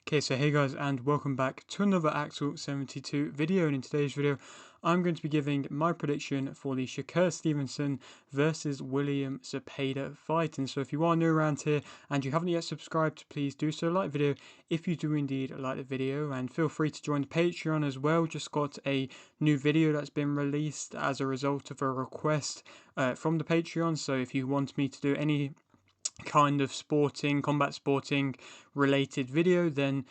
Okay, so hey guys, and welcome back to another Axel 72 video. And in today's video, I'm going to be giving my prediction for the Shakur Stevenson versus William Zepeda fight. And so if you are new around here and you haven't yet subscribed, please do so. Like the video if you do indeed like the video, and feel free to join the Patreon as well. Just got a new video that's been released as a result of a request from the Patreon. So if you want me to do any kind of combat sporting related video, then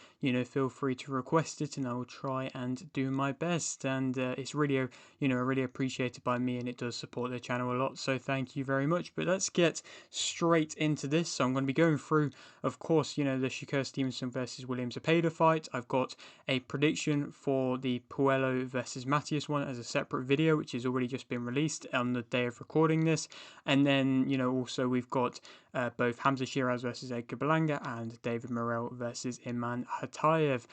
feel free to request it and I will try and do my best. And it's really really appreciated by me, and it does support the channel a lot, so thank you very much. But let's get straight into this. So I'm going to be going through, of course, the Shakur Stevenson versus William Zepeda fight. I've got a prediction for the Puello versus Matthias one as a separate video, which has already just been released on the day of recording this. And then also we've got both Hamzah Sheeraz versus Edgar Berlanga and David Morrell versus Imam Khataev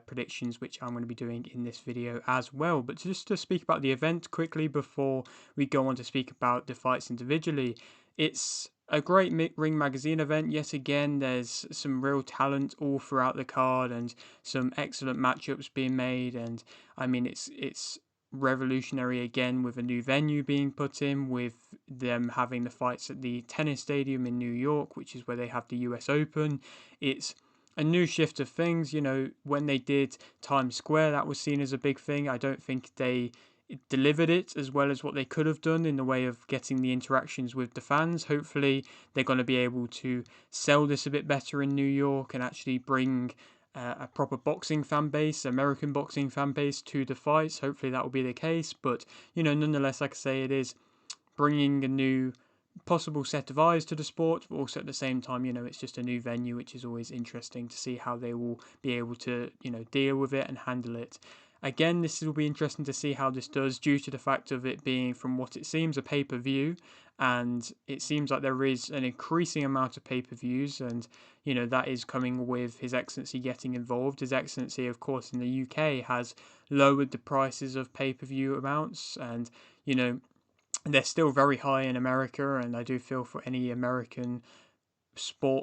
predictions, which I'm going to be doing in this video as well. But just to speak about the event quickly before we go on to speak about the fights individually, it's a great Ring Magazine event. Yet again, there's some real talent all throughout the card and some excellent matchups being made. And I mean, it's revolutionary again with a new venue being put in, with them having the fights at the tennis stadium in New York, which is where they have the US Open. It's a new shift of things. When they did Times Square, that was seen as a big thing. I don't think they delivered it as well as what they could have done in the way of getting the interactions with the fans. Hopefully they're going to be able to sell this a bit better in New York and actually bring a proper boxing fan base, American boxing fan base, to the fights. Hopefully that will be the case. But nonetheless, like I say, it is bringing a new possible set of eyes to the sport, but also at the same time, it's just a new venue, which is always interesting to see how they will be able to deal with it and handle it. Again, this will be interesting to see how this does, due to the fact of it being, from what it seems, a pay-per-view, and it seems like there is an increasing amount of pay-per-views, and that is coming with His Excellency getting involved. His Excellency, of course, in the UK has lowered the prices of pay-per-view amounts, and they're still very high in America, and I do feel for any American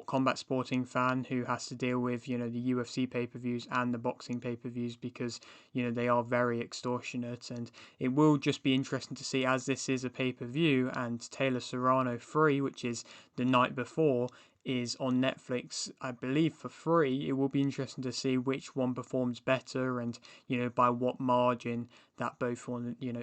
combat sporting fan who has to deal with the UFC pay-per-views and the boxing pay-per-views, because they are very extortionate. And it will just be interesting to see, as this is a pay-per-view and Taylor Serrano 3, which is the night before, is on Netflix, I believe, for free. It will be interesting to see which one performs better, and by what margin that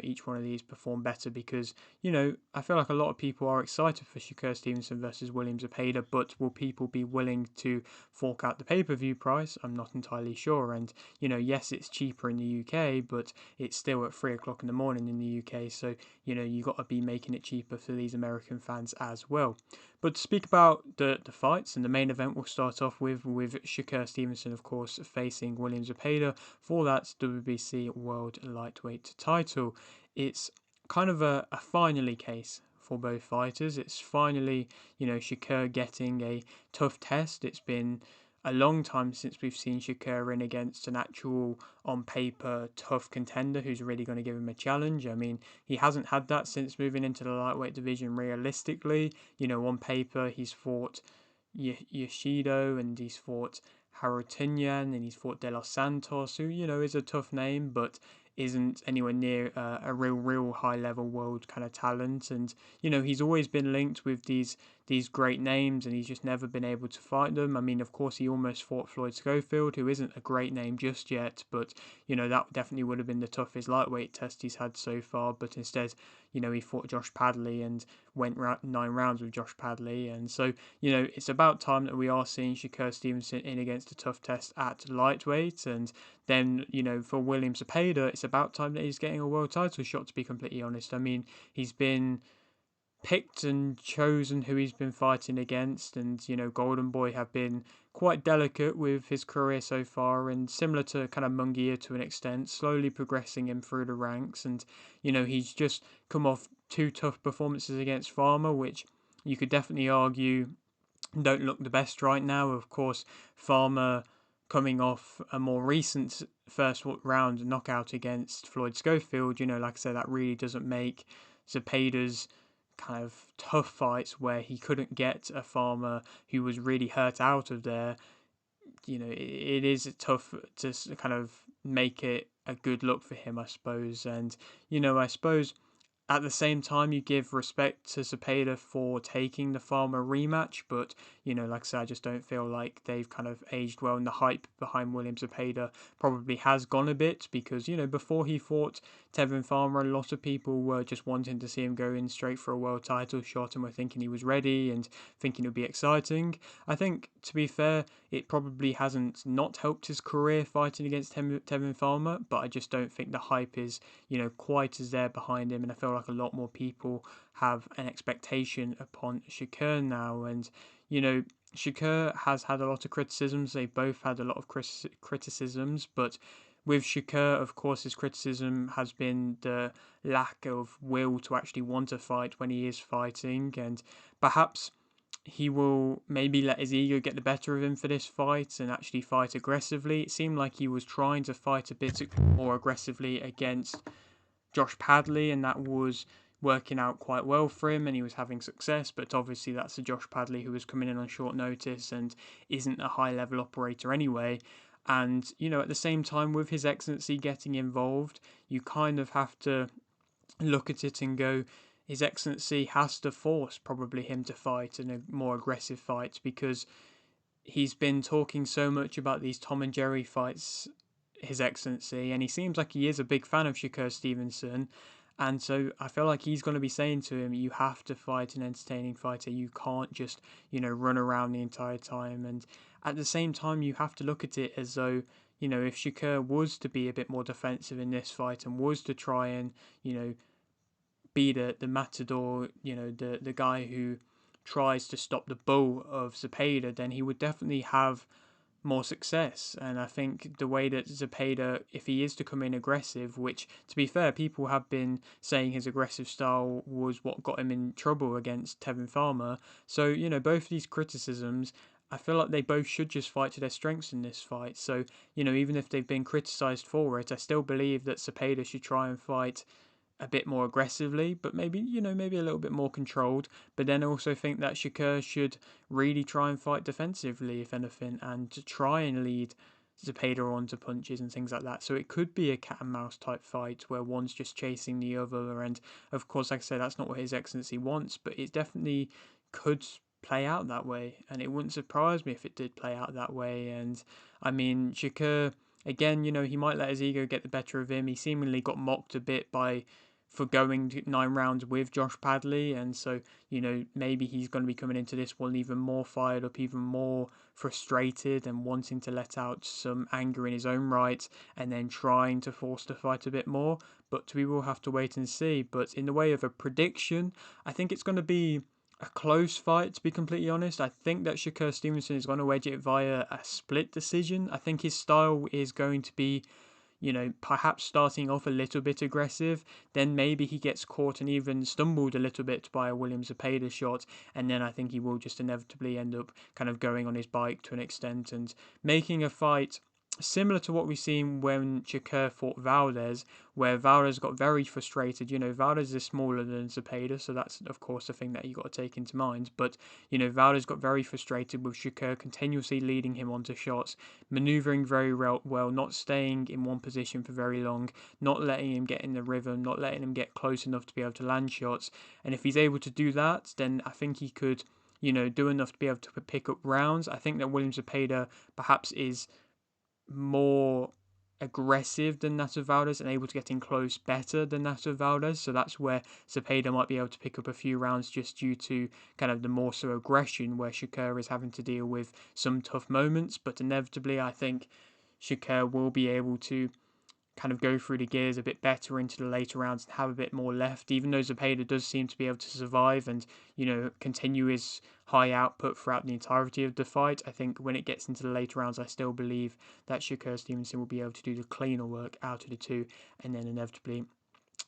each one of these perform better, because I feel like a lot of people are excited for Shakur Stevenson versus William Zepeda, but will people be willing to fork out the pay-per-view price? I'm not entirely sure. And yes, it's cheaper in the UK, but it's still at 3 o'clock in the morning in the UK, so you got to be making it cheaper for these American fans as well. But to speak about the fights, and the main event, we'll start off with Shakur Stevenson, of course, facing William Zepeda for that WBC World Lightweight title. It's kind of a finally case for both fighters. It's finally, Shakur getting a tough test. It's been a long time since we've seen Shakur in against an actual, on paper, tough contender who's really going to give him a challenge. I mean, he hasn't had that since moving into the lightweight division realistically. On paper, he's fought Yoshido, and he's fought Harutinyan, and he's fought De Los Santos, who, is a tough name, but isn't anywhere near a real high level world kind of talent. And he's always been linked with these great names, and he's just never been able to fight them. I mean, of course, he almost fought Floyd Schofield, who isn't a great name just yet, but that definitely would have been the toughest lightweight test he's had so far. But instead, he fought Josh Padley and went 9 rounds with Josh Padley. And so it's about time that we are seeing Shakur Stevenson in against a tough test at lightweight. And then for William Zepeda, it's about time that he's getting a world title shot, to be completely honest. I mean, he's been picked and chosen who he's been fighting against, and Golden Boy have been quite delicate with his career so far, and similar to kind of Munguia to an extent, slowly progressing him through the ranks. And he's just come off 2 tough performances against Farmer, which you could definitely argue don't look the best right now. Of course, Farmer coming off a more recent first round knockout against Floyd Schofield, like I said, that really doesn't make Zepeda's kind of tough fights, where he couldn't get a Farmer who was really hurt out of there, it is tough to kind of make it a good look for him, I suppose. And I suppose at the same time, you give respect to Zepeda for taking the Farmer rematch, but like I said, I just don't feel like they've kind of aged well, and the hype behind William Zepeda probably has gone a bit because before he fought Tevin Farmer, a lot of people were just wanting to see him go in straight for a world title shot and were thinking he was ready and thinking it would be exciting. I think, to be fair, it probably hasn't not helped his career fighting against Tevin Farmer, but I just don't think the hype is quite as there behind him, and I feel like a lot more people have an expectation upon Shakur now. And Shakur has had a lot of criticisms. They both had a lot of criticisms, but with Shakur, of course, his criticism has been the lack of will to actually want to fight when he is fighting, and perhaps he will maybe let his ego get the better of him for this fight and actually fight aggressively. It seemed like he was trying to fight a bit more aggressively against Josh Padley, and that was working out quite well for him and he was having success, but obviously that's a Josh Padley who was coming in on short notice and isn't a high level operator anyway. And at the same time, with His Excellency getting involved, you kind of have to look at it and go, His Excellency has to force probably him to fight in a more aggressive fight, because he's been talking so much about these Tom and Jerry fights, His Excellency, and he seems like he is a big fan of Shakur Stevenson. And so I feel like he's going to be saying to him, you have to fight an entertaining fighter. You can't just, run around the entire time. And at the same time, you have to look at it as though, if Shakur was to be a bit more defensive in this fight and was to try and, be the matador, the guy who tries to stop the bull of Zepeda, then he would definitely have more success. And I think the way that Zepeda, if he is to come in aggressive, which to be fair, people have been saying his aggressive style was what got him in trouble against Tevin Farmer. So, both of these criticisms, I feel like they both should just fight to their strengths in this fight. So, even if they've been criticised for it, I still believe that Zepeda should try and fight a bit more aggressively, but maybe maybe a little bit more controlled. But then I also think that Shakur should really try and fight defensively, if anything, and to try and lead Zepeda onto punches and things like that. So it could be a cat and mouse type fight where one's just chasing the other. And of course, like I said, that's not what His Excellency wants, but it definitely could play out that way, and it wouldn't surprise me if it did play out that way. And I mean, Shakur, again, he might let his ego get the better of him. He seemingly got mocked a bit for going 9 rounds with Josh Padley, and so maybe he's going to be coming into this one even more fired up, even more frustrated, and wanting to let out some anger in his own right, and then trying to force the fight a bit more. But we will have to wait and see. But in the way of a prediction, I think it's going to be a close fight, to be completely honest. I think that Shakur Stevenson is going to wedge it via a split decision. I think his style is going to be, perhaps starting off a little bit aggressive, then maybe he gets caught and even stumbled a little bit by a William Zepeda shot, and then I think he will just inevitably end up kind of going on his bike to an extent and making a fight similar to what we've seen when Shakur fought Valdez, where Valdez got very frustrated. Valdez is smaller than Zepeda, so that's, of course, the thing that you got to take into mind. But, Valdez got very frustrated with Shakur continuously leading him onto shots, maneuvering very well, not staying in one position for very long, not letting him get in the rhythm, not letting him get close enough to be able to land shots. And if he's able to do that, then I think he could, do enough to be able to pick up rounds. I think that William Zepeda perhaps is more aggressive than that of Valdez and able to get in close better than that of Valdez. So that's where Zepeda might be able to pick up a few rounds just due to kind of the more so aggression, where Shakur is having to deal with some tough moments. But inevitably, I think Shakur will be able to kind of go through the gears a bit better into the later rounds and have a bit more left, even though Zepeda does seem to be able to survive and, continue his high output throughout the entirety of the fight. I think when it gets into the later rounds, I still believe that Shakur Stevenson will be able to do the cleaner work out of the two, and then inevitably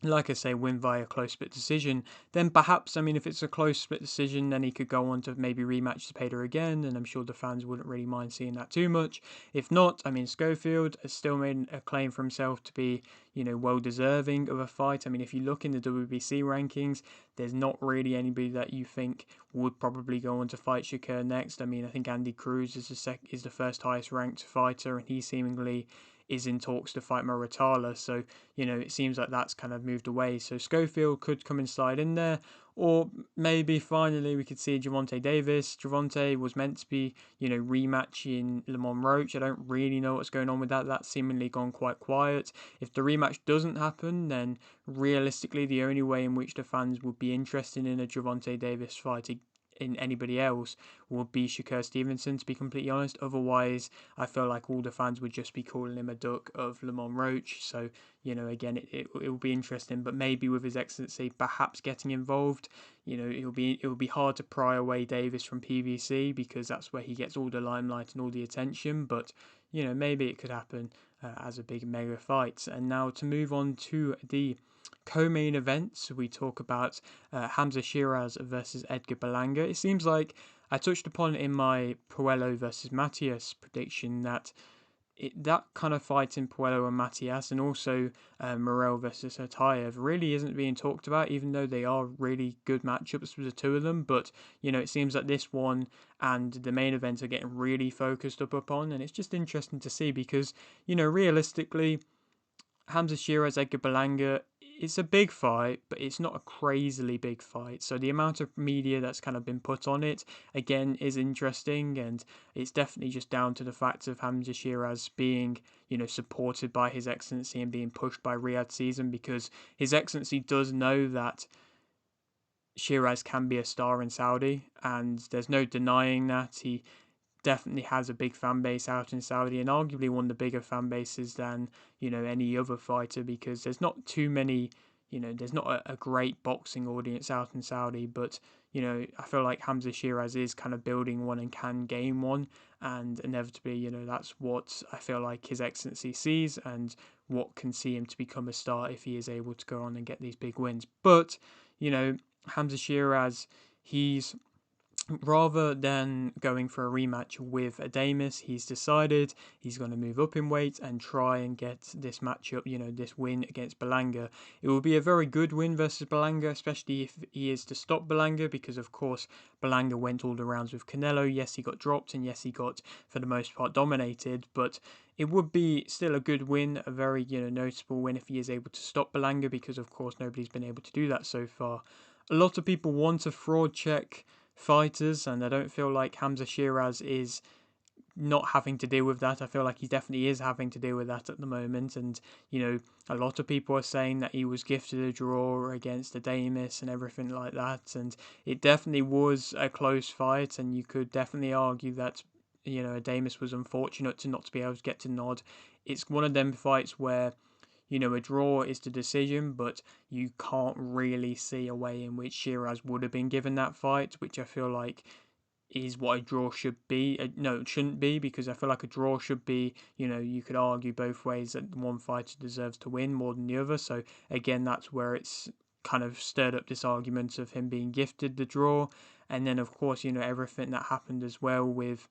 like I say, win via close split decision, then perhaps, I mean, if it's a close split decision, then he could go on to maybe rematch Zepeda again, and I'm sure the fans wouldn't really mind seeing that too much. If not, I mean, Schofield has still made a claim for himself to be, well deserving of a fight. I mean, if you look in the WBC rankings, there's not really anybody that you think would probably go on to fight Shakur next. I mean, I think Andy Cruz is the first highest ranked fighter, and he seemingly is in talks to fight Moratala. So, it seems like that's kind of moved away. So Schofield could come and slide in there. Or maybe finally we could see Gervonta Davis. Gervonta was meant to be, rematching Lamont Roach. I don't really know what's going on with that. That's seemingly gone quite quiet. If the rematch doesn't happen, then realistically the only way in which the fans would be interested in a Gervonta Davis fight in anybody else would be Shakur Stevenson, to be completely honest. Otherwise, I feel like all the fans would just be calling him a duck of Lamont Roach. So, again, it will be interesting, but maybe with His Excellency perhaps getting involved, it will be hard to pry away Davis from PVC because that's where he gets all the limelight and all the attention. But maybe it could happen as a big mega fight. And now to move on to the co-main events, we talk about Hamzah Sheeraz versus Edgar Berlanga. It seems like I touched upon in my Puello versus Matias prediction that that kind of fight in Puello and Matias, and also Morrell versus Khataev, really isn't being talked about, even though they are really good matchups for the two of them. But it seems like this one and the main event are getting really focused upon, and it's just interesting to see because realistically, Hamzah Sheeraz, Edgar Berlanga, it's a big fight, but it's not a crazily big fight. So the amount of media that's kind of been put on it, again, is interesting. And it's definitely just down to the fact of Hamzah Sheeraz being, supported by His Excellency and being pushed by Riyadh Season, because His Excellency does know that Sheeraz can be a star in Saudi, and there's no denying that. He definitely has a big fan base out in Saudi, and arguably one of the bigger fan bases than any other fighter, because there's not too many, there's not a great boxing audience out in Saudi, but I feel like Hamzah Sheeraz is kind of building one and can gain one, and inevitably that's what I feel like His Excellency sees and what can see him to become a star if he is able to go on and get these big wins. But Hamzah Sheeraz, he's rather than going for a rematch with Adames, he's decided he's going to move up in weight and try and get this matchup, this win against Berlanga. It will be a very good win versus Berlanga, especially if he is to stop Berlanga, because of course Berlanga went all the rounds with Canelo. Yes, he got dropped, and yes, he got for the most part dominated, but it would be still a good win, a very noticeable win if he is able to stop Berlanga, because of course nobody's been able to do that so far. A lot of people want to fraud check fighters, and I don't feel like Hamzah Sheeraz is not having to deal with that. I feel like he definitely is having to deal with that at the moment, and a lot of people are saying that he was gifted a draw against Adames and everything like that, and it definitely was a close fight, and you could definitely argue that Adames was unfortunate to not to be able to get to nod. It's one of them fights where a draw is the decision, but you can't really see a way in which Sheeraz would have been given that fight, which I feel like is what a draw should be. No, it shouldn't be, because I feel like a draw should be, you could argue both ways that one fighter deserves to win more than the other. So again, that's where it's kind of stirred up this argument of him being gifted the draw. And then, of course, everything that happened as well with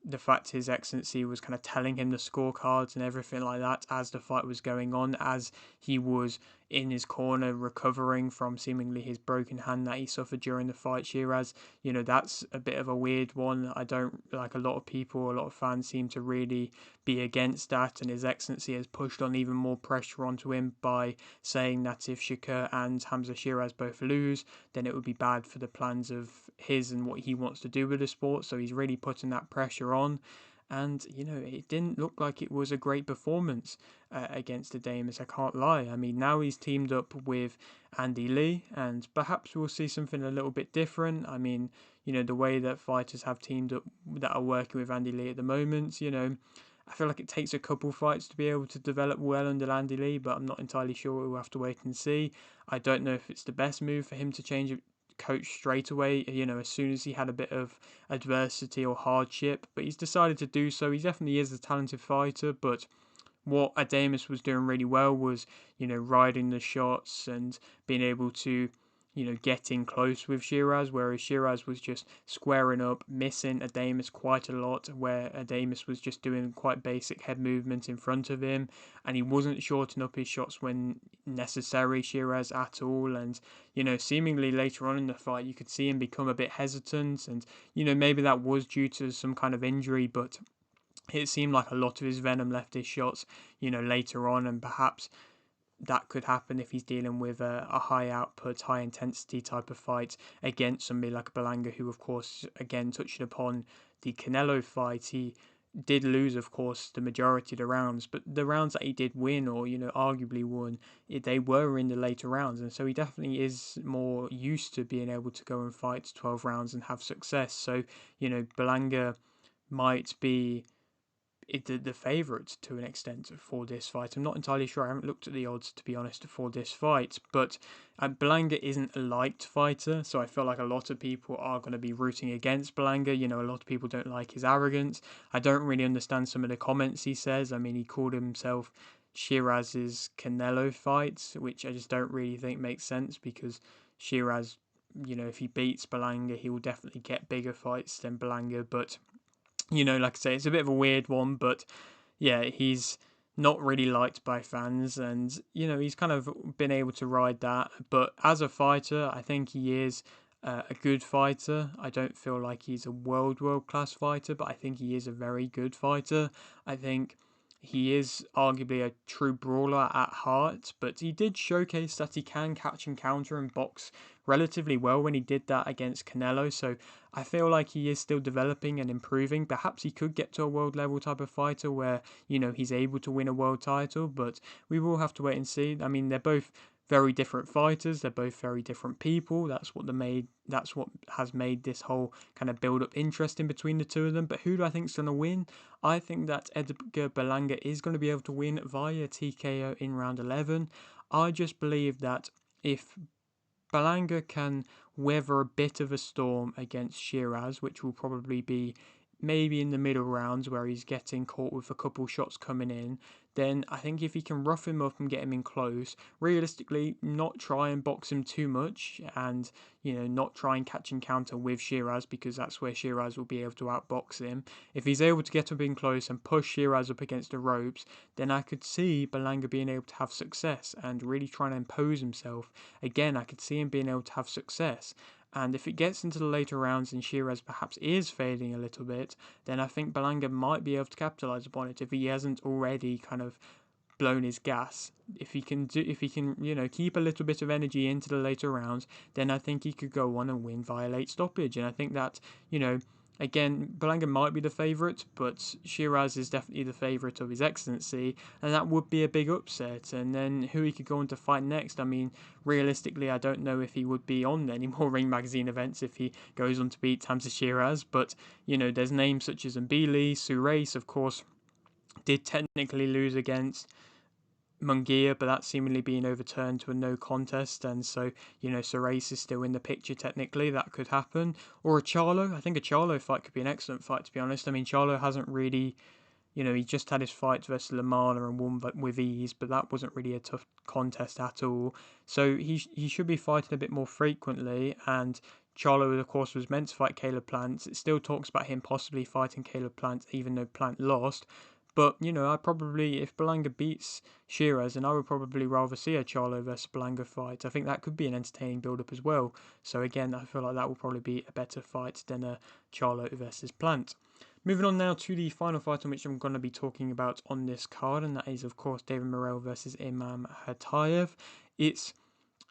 the fact His Excellency was kind of telling him the scorecards and everything like that as the fight was going on, as he was in his corner recovering from seemingly his broken hand that he suffered during the fight. Sheeraz, that's a bit of a weird one. I don't like, a lot of people, a lot of fans seem to really be against that, and His Excellency has pushed on even more pressure onto him by saying that if Shakur and Hamzah Sheeraz both lose, then it would be bad for the plans of his and what he wants to do with the sport. So he's really putting that pressure on. And, it didn't look like it was a great performance against the Adames, I can't lie. I mean, now he's teamed up with Andy Lee, and perhaps we'll see something a little bit different. I mean, the way that fighters have teamed up that are working with Andy Lee at the moment, I feel like it takes a couple fights to be able to develop well under Andy Lee, but I'm not entirely sure. We'll have to wait and see. I don't know if it's the best move for him to change coach straight away, as soon as he had a bit of adversity or hardship, but he's decided to do so. He definitely is a talented fighter, but what Adames was doing really well was, riding the shots and being able to, get in close with Sheeraz, whereas Sheeraz was just squaring up, missing Adames quite a lot, where Adames was just doing quite basic head movement in front of him, and he wasn't shorting up his shots when necessary, Sheeraz, at all. And, seemingly later on in the fight, you could see him become a bit hesitant, and, maybe that was due to some kind of injury, but it seemed like a lot of his venom left his shots, later on, and perhaps that could happen if he's dealing with a high output, high intensity type of fight against somebody like Berlanga, who, of course, again, touching upon the Canelo fight, he did lose, of course, the majority of the rounds, but the rounds that he did win, or, arguably won, they were in the later rounds, and so he definitely is more used to being able to go and fight 12 rounds and have success. So, Berlanga might be the favourite to an extent for this fight. I'm not entirely sure. I haven't looked at the odds, to be honest, for this fight. But Berlanga isn't a liked fighter, so I feel like a lot of people are going to be rooting against Berlanga. A lot of people don't like his arrogance. I don't really understand some of the comments he says. I mean, he called himself Sheeraz's Canelo fights, which I just don't really think makes sense, because Sheeraz, if he beats Berlanga, he will definitely get bigger fights than Berlanga. But like I say, it's a bit of a weird one, but yeah, he's not really liked by fans, and he's kind of been able to ride that. But as a fighter, I think he is a good fighter. I don't feel like he's a world class fighter, but I think he is a very good fighter. I think he is arguably a true brawler at heart, but he did showcase that he can catch and counter and box relatively well when he did that against Canelo. So I feel like he is still developing and improving. Perhaps he could get to a world level type of fighter where, he's able to win a world title, but we will have to wait and see. I mean, they're both very different fighters. They're both very different people. That's what has made this whole kind of build up interesting between the two of them. But who do I think is going to win? I think that Edgar Berlanga is going to be able to win via TKO in round 11. I just believe that if Berlanga can weather a bit of a storm against Sheeraz, which will probably be maybe in the middle rounds where he's getting caught with a couple shots coming in, then I think if he can rough him up and get him in close, realistically, not try and box him too much, and not try and catch and counter with Sheeraz, because that's where Sheeraz will be able to outbox him. If he's able to get up in close and push Sheeraz up against the ropes, then I could see Berlanga being able to have success and really trying to impose himself. Again, I could see him being able to have success. And if it gets into the later rounds and Sheeraz perhaps is fading a little bit, then I think Berlanga might be able to capitalise upon it if he hasn't already kind of blown his gas. If he can keep a little bit of energy into the later rounds, then I think he could go on and win via late stoppage. And I think that, again, Berlanga might be the favourite, but Sheeraz is definitely the favourite of His Excellency, and that would be a big upset. And then who he could go on to fight next, I mean, realistically, I don't know if he would be on any more Ring Magazine events if he goes on to beat Hamzah Sheeraz, but, there's names such as Mbili, Sheeraz, of course, did technically lose against Munguia, but that's seemingly being overturned to a no contest, and so Sheeraz is still in the picture technically. That could happen, or a Charlo. I think a Charlo fight could be an excellent fight, to be honest. I mean, Charlo hasn't really, he just had his fight versus Lamana and won with ease, but that wasn't really a tough contest at all. So he should be fighting a bit more frequently, and Charlo, of course, was meant to fight Caleb Plant. It still talks about him possibly fighting Caleb Plant, even though Plant lost. But, I probably, if Berlanga beats Sheeraz, then I would probably rather see a Charlo versus Berlanga fight. I think that could be an entertaining build-up as well. So again, I feel like that will probably be a better fight than a Charlo versus Plant. Moving on now to the final fight on which I'm going to be talking about on this card, and that is, of course, David Morrell versus Imam Khataev. It's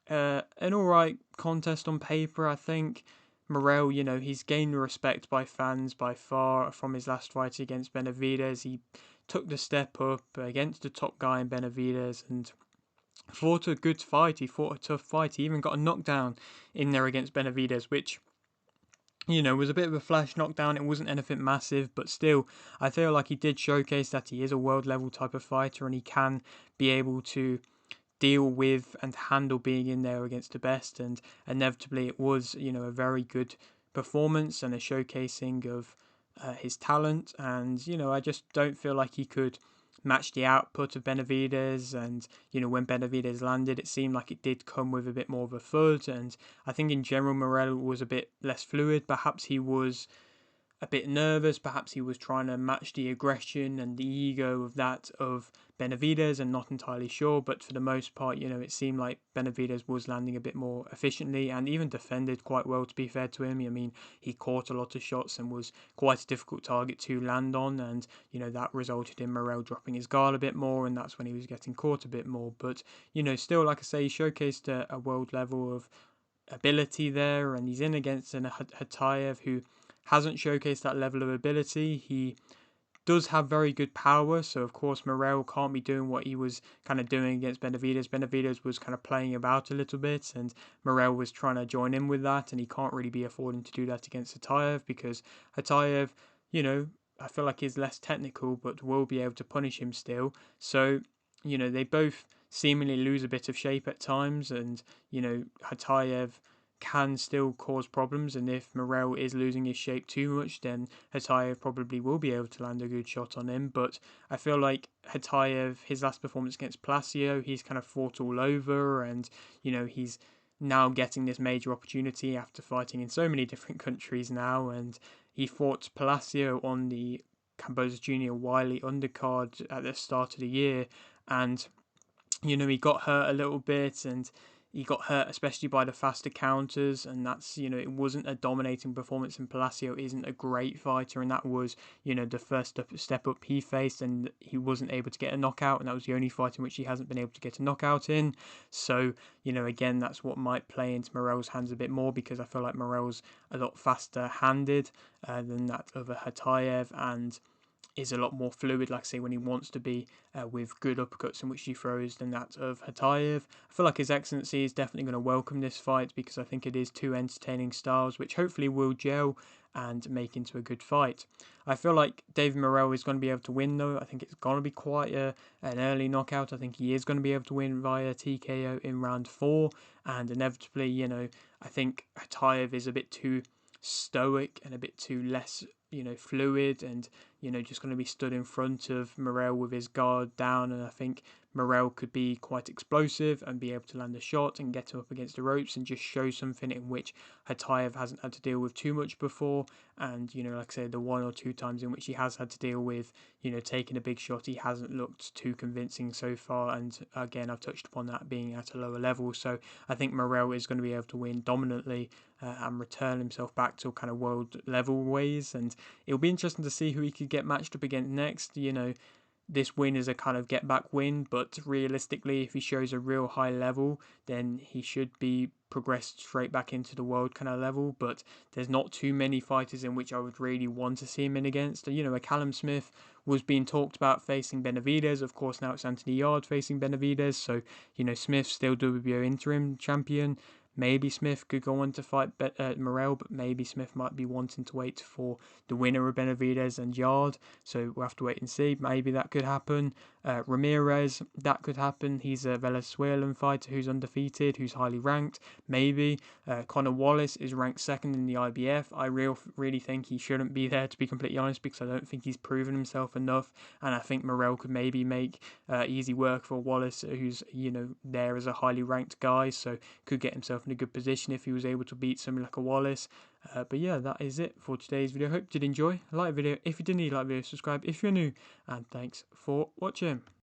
an alright contest on paper, I think. Morrell, he's gained respect by fans by far from his last fight against Benavidez. He took the step up against the top guy in Benavidez and fought a good fight. He fought a tough fight. He even got a knockdown in there against Benavidez, which, was a bit of a flash knockdown. It wasn't anything massive, but still, I feel like he did showcase that he is a world level type of fighter and he can be able to deal with and handle being in there against the best. And inevitably it was, a very good performance and a showcasing of his talent. And, I just don't feel like he could match the output of Benavidez, and when Benavidez landed, it seemed like it did come with a bit more of a thud. And I think in general Morrell was a bit less fluid. Perhaps he was a bit nervous. Perhaps he was trying to match the aggression and the ego of that of Benavidez, and not entirely sure. But for the most part, it seemed like Benavidez was landing a bit more efficiently and even defended quite well, to be fair to him. I mean, he caught a lot of shots and was quite a difficult target to land on, and that resulted in Morrell dropping his guard a bit more, and that's when he was getting caught a bit more. But still, like I say, he showcased a world level of ability there, and he's in against an Khataev who hasn't showcased that level of ability. He does have very good power, so of course Morrell can't be doing what he was kind of doing against Benavidez. Benavidez was kind of playing about a little bit, and Morrell was trying to join in with that, and he can't really be affording to do that against Khataev, because Khataev, I feel like is less technical, but will be able to punish him still. So, they both seemingly lose a bit of shape at times, and, Khataev can still cause problems, and if Morrell is losing his shape too much, then Khataev probably will be able to land a good shot on him. But I feel like Khataev, his last performance against Palacio, he's kind of fought all over, and he's now getting this major opportunity after fighting in so many different countries now. And he fought Palacio on the Cambodia Junior Wiley undercard at the start of the year, and he got hurt a little bit, and he got hurt especially by the faster counters, and that's, it wasn't a dominating performance, and Palacio isn't a great fighter, and that was, the first step up he faced, and he wasn't able to get a knockout, and that was the only fight in which he hasn't been able to get a knockout in. So, again, that's what might play into Morrell's hands a bit more, because I feel like Morrell's a lot faster handed than that of a Khataev, and is a lot more fluid, like I say, when he wants to be, with good uppercuts in which he throws, than that of Khataev. I feel like His Excellency is definitely going to welcome this fight, because I think it is two entertaining styles which hopefully will gel and make into a good fight. I feel like David Morrell is going to be able to win, though. I think it's going to be quite an early knockout. I think he is going to be able to win via TKO in round 4, and inevitably, I think Khataev is a bit too stoic and a bit too less fluid, and just going to be stood in front of Morrell with his guard down. And I think Morrell could be quite explosive and be able to land a shot and get up against the ropes and just show something in which Khataev hasn't had to deal with too much before. And like I said, the one or two times in which he has had to deal with taking a big shot, he hasn't looked too convincing so far, and again, I've touched upon that being at a lower level. So I think Morrell is going to be able to win dominantly and return himself back to kind of world level ways, and it'll be interesting to see who he could get matched up against next. This win is a kind of get back win, but realistically, if he shows a real high level, then he should be progressed straight back into the world kind of level. But there's not too many fighters in which I would really want to see him in against. A Callum Smith was being talked about facing Benavidez. Of course, now it's Anthony Yarde facing Benavidez. So, Smith still WBO interim champion. Maybe Smith could go on to fight Morrell, but maybe Smith might be wanting to wait for the winner of Benavidez and Yarde. So we'll have to wait and see. Maybe that could happen. Ramirez, that could happen. He's a Venezuelan fighter who's undefeated, who's highly ranked. Maybe. Conor Wallace is ranked second in the IBF. I really think he shouldn't be there, to be completely honest, because I don't think he's proven himself enough. And I think Morrell could maybe make easy work for Wallace, who's, there as a highly ranked guy. So could get himself in a good position if he was able to beat someone like a Wallace. But yeah, that is it for today's video. Hope you did enjoy. Like the video if you did, like the video, subscribe if you're new, and thanks for watching.